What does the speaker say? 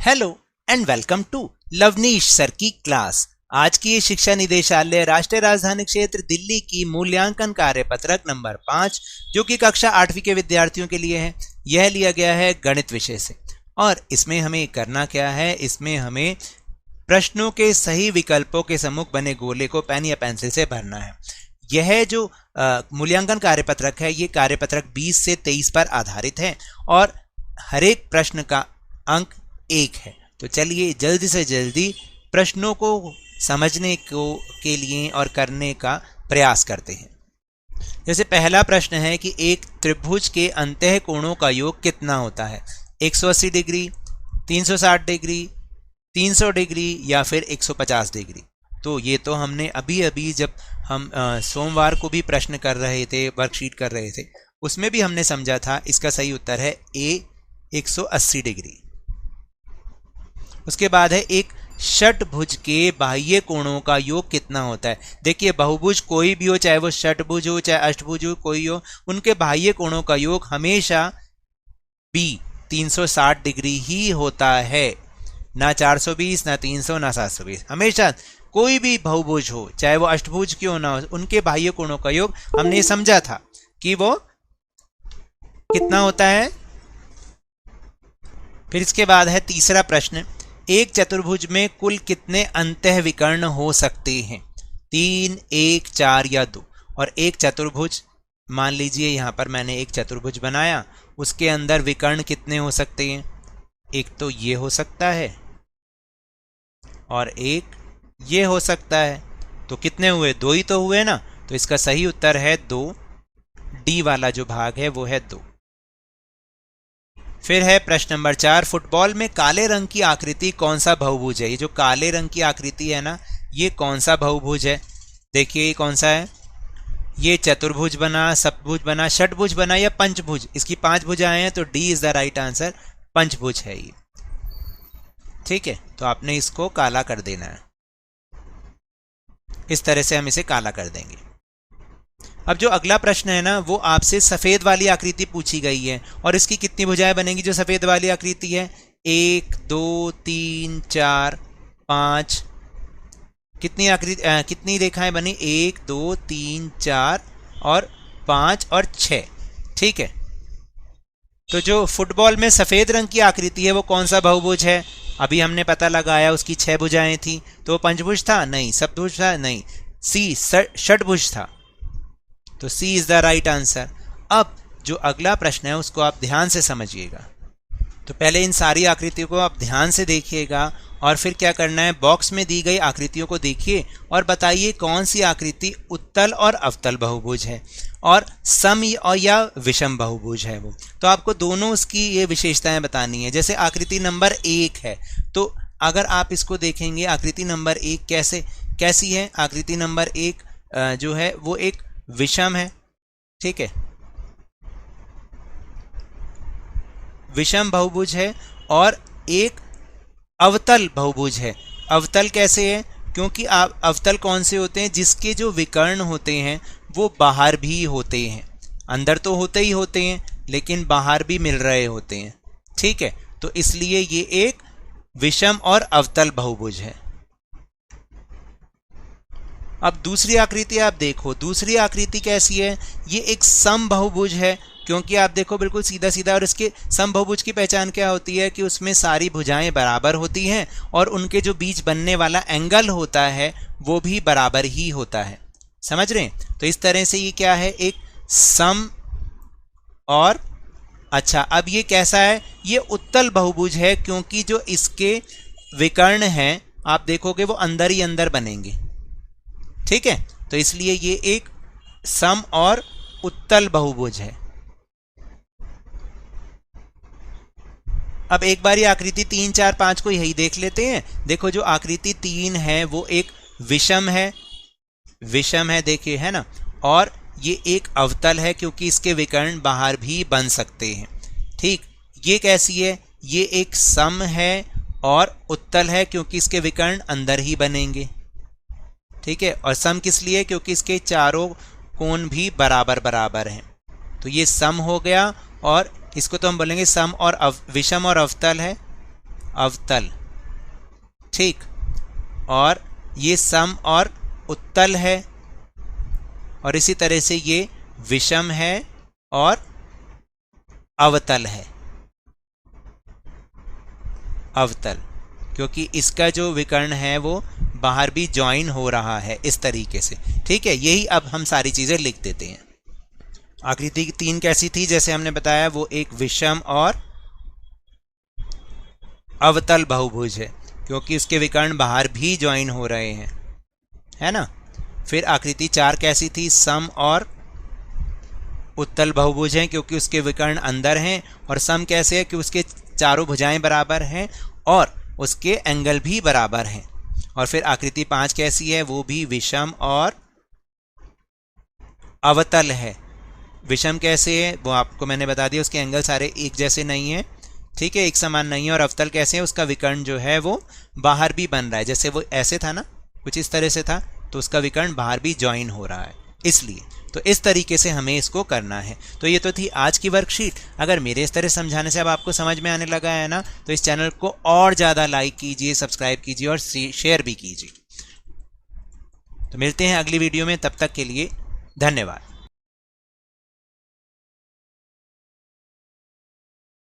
Hello and welcome to Lavneesh sir की class. आज की ये शिक्षा निदेशालय राष्ट्रीय राजधानी क्षेत्र दिल्ली की मूल्यांकन कार्य पत्रक नंबर 5 जो कि कक्षा 8वीं के विद्यार्थियों के लिए है, यह लिया गया है गणित विषय से। और इसमें हमें करना क्या है, इसमें हमें प्रश्नों के सही विकल्पों के सम्मुख बने गोले को पेन या पेंसिल से भरना है। यह जो मूल्यांकन कार्यपत्रक है, ये कार्यपत्रक 20 से 23 पर आधारित है और हर एक प्रश्न का अंक 1 है। तो चलिए जल्दी से जल्दी प्रश्नों को समझने के लिए और करने का प्रयास करते हैं। जैसे पहला प्रश्न है कि एक त्रिभुज के अंतः कोणों का योग कितना होता है? 180 डिग्री, 360 डिग्री, 300 डिग्री या फिर 150 डिग्री। तो ये तो हमने अभी जब हम सोमवार को भी प्रश्न कर रहे थे, वर्कशीट कर रहे थे, उसमें भी हमने समझा था। इसका सही उत्तर है ए 180 डिग्री। उसके बाद है एक षटभुज के बाह्य कोणों का योग कितना होता है? देखिए बहुभुज कोई भी हो, चाहे वो षटभुज हो चाहे अष्टभुज हो, कोई हो, उनके बाह्य कोणों का योग हमेशा बी 360 डिग्री ही होता है। ना 420, ना 300, ना 720। हमेशा कोई भी बहुभुज हो, चाहे वो अष्टभुज क्यों ना हो, उनके बाह्य कोणों का योग हमने समझा था कि वो कितना होता है। फिर इसके बाद है तीसरा प्रश्न, एक चतुर्भुज में कुल कितने अंतः विकर्ण हो सकते हैं? 3, 1, 4 या 2। और एक चतुर्भुज, मान लीजिए यहाँ पर मैंने एक चतुर्भुज बनाया, उसके अंदर विकर्ण कितने हो सकते हैं? एक तो ये हो सकता है और एक ये हो सकता है। तो कितने हुए? 2 ही तो हुए ना। तो इसका सही उत्तर है 2। डी वाला जो भाग है वो है 2। फिर है प्रश्न नंबर 4, फुटबॉल में काले रंग की आकृति कौन सा बहुभुज है? ये जो काले रंग की आकृति है ना, ये कौन सा बहुभुज है? देखिए ये कौन सा है? ये चतुर्भुज बना, सप्तभुज बना, षटभुज बना या पंचभुज? इसकी 5 भुजाएं हैं, तो D is the right answer. पंचभुज है ये। ठीक है, तो आपने इसको काला कर देना है। इस तरह से हम इसे काला कर देंगे। अब जो अगला प्रश्न है ना, वो आपसे सफेद वाली आकृति पूछी गई है और इसकी कितनी भुजाएं बनेंगी? जो सफेद वाली आकृति है 1, 2, 3, 4, 5। कितनी रेखाएं बनी? 1, 2, 3, 4 और 5 और 6। ठीक है, तो जो फुटबॉल में सफेद रंग की आकृति है वो कौन सा बहुभुज है? अभी हमने पता लगाया, उसकी 6 भुजाएं थी। तो पंचभुज था? नहीं। सप्तभुज था? नहीं। सी षटभुज था। तो सी इज द राइट आंसर। अब जो अगला प्रश्न है उसको आप ध्यान से समझिएगा। तो पहले इन सारी आकृतियों को आप ध्यान से देखिएगा और फिर क्या करना है, बॉक्स में दी गई आकृतियों को देखिए और बताइए कौन सी आकृति उत्तल और अवतल बहुभुज है और सम या विषम बहुभुज है वो। तो आपको दोनों उसकी ये विशेषताएं बतानी है। जैसे आकृति नंबर 1 है, तो अगर आप इसको देखेंगे, आकृति नंबर 1 कैसी है? आकृति नंबर 1 जो है वो एक विषम है। ठीक है, विषम बहुभुज है और एक अवतल बहुभुज है। अवतल कैसे है? क्योंकि आप अवतल कौन से होते हैं? जिसके जो विकर्ण होते हैं वो बाहर भी होते हैं। अंदर तो होते ही होते हैं लेकिन बाहर भी मिल रहे होते हैं। ठीक है, तो इसलिए ये एक विषम और अवतल बहुभुज है। अब दूसरी आकृति आप देखो, दूसरी आकृति कैसी है? ये एक सम बहुभुज है, क्योंकि आप देखो बिल्कुल सीधा सीधा। और इसके सम बहुभुज की पहचान क्या होती है? कि उसमें सारी भुजाएं बराबर होती हैं और उनके जो बीच बनने वाला एंगल होता है वो भी बराबर ही होता है। समझ रहे हैं? तो इस तरह से ये क्या है? एक सम और अच्छा, अब ये कैसा है? ये उत्तल बहुभुज है, क्योंकि जो इसके विकर्ण हैं आप देखोगे वो अंदर ही अंदर बनेंगे। ठीक है, तो इसलिए ये एक सम और उत्तल बहुभुज है। अब एक बार ये आकृति 3, 4, 5 को यही देख लेते हैं। देखो जो आकृति 3 है वो एक विषम है, देखिए, है ना। और ये एक अवतल है क्योंकि इसके विकर्ण बाहर भी बन सकते हैं। ठीक, ये कैसी है? ये एक सम है और उत्तल है क्योंकि इसके विकर्ण अंदर ही बनेंगे। ठीक है, और सम किस लिए? क्योंकि इसके चारों कोण भी बराबर बराबर हैं। तो ये सम हो गया और इसको तो हम बोलेंगे सम और विषम और अवतल है। अवतल, ठीक। और ये सम और उत्तल है, और इसी तरह से ये विषम है और अवतल है, अवतल, क्योंकि इसका जो विकर्ण है वो बाहर भी ज्वाइन हो रहा है इस तरीके से, ठीक है। यही अब हम सारी चीजें लिख देते हैं। आकृति 3 कैसी थी, जैसे हमने बताया, वो एक विषम और अवतल बहुभुज है, क्योंकि उसके विकर्ण बाहर भी ज्वाइन हो रहे हैं, है ना। फिर आकृति 4 कैसी थी, सम और उत्तल बहुभुज है, क्योंकि उसके विकर्ण अंदर हैं। और सम कैसे है कि उसके चारों भुजाएं बराबर हैं और उसके एंगल भी बराबर हैं। और फिर आकृति 5 कैसी है, वो भी विषम और अवतल है। विषम कैसे है वो आपको मैंने बता दिया, उसके एंगल सारे एक जैसे नहीं है, ठीक है, एक समान नहीं है। और अवतल कैसे है, उसका विकर्ण जो है वो बाहर भी बन रहा है, जैसे वो ऐसे था ना, कुछ इस तरह से था, तो उसका विकर्ण बाहर भी ज्वाइन हो रहा है, इसलिए। तो इस तरीके से हमें इसको करना है। तो ये तो थी आज की वर्कशीट। अगर मेरे इस तरह समझाने से अब आपको समझ में आने लगा है ना, तो इस चैनल को और ज़्यादा लाइक कीजिए, सब्सक्राइब कीजिए और शेयर भी कीजिए। तो मिलते हैं अगली वीडियो में, तब तक के लिए धन्यवाद।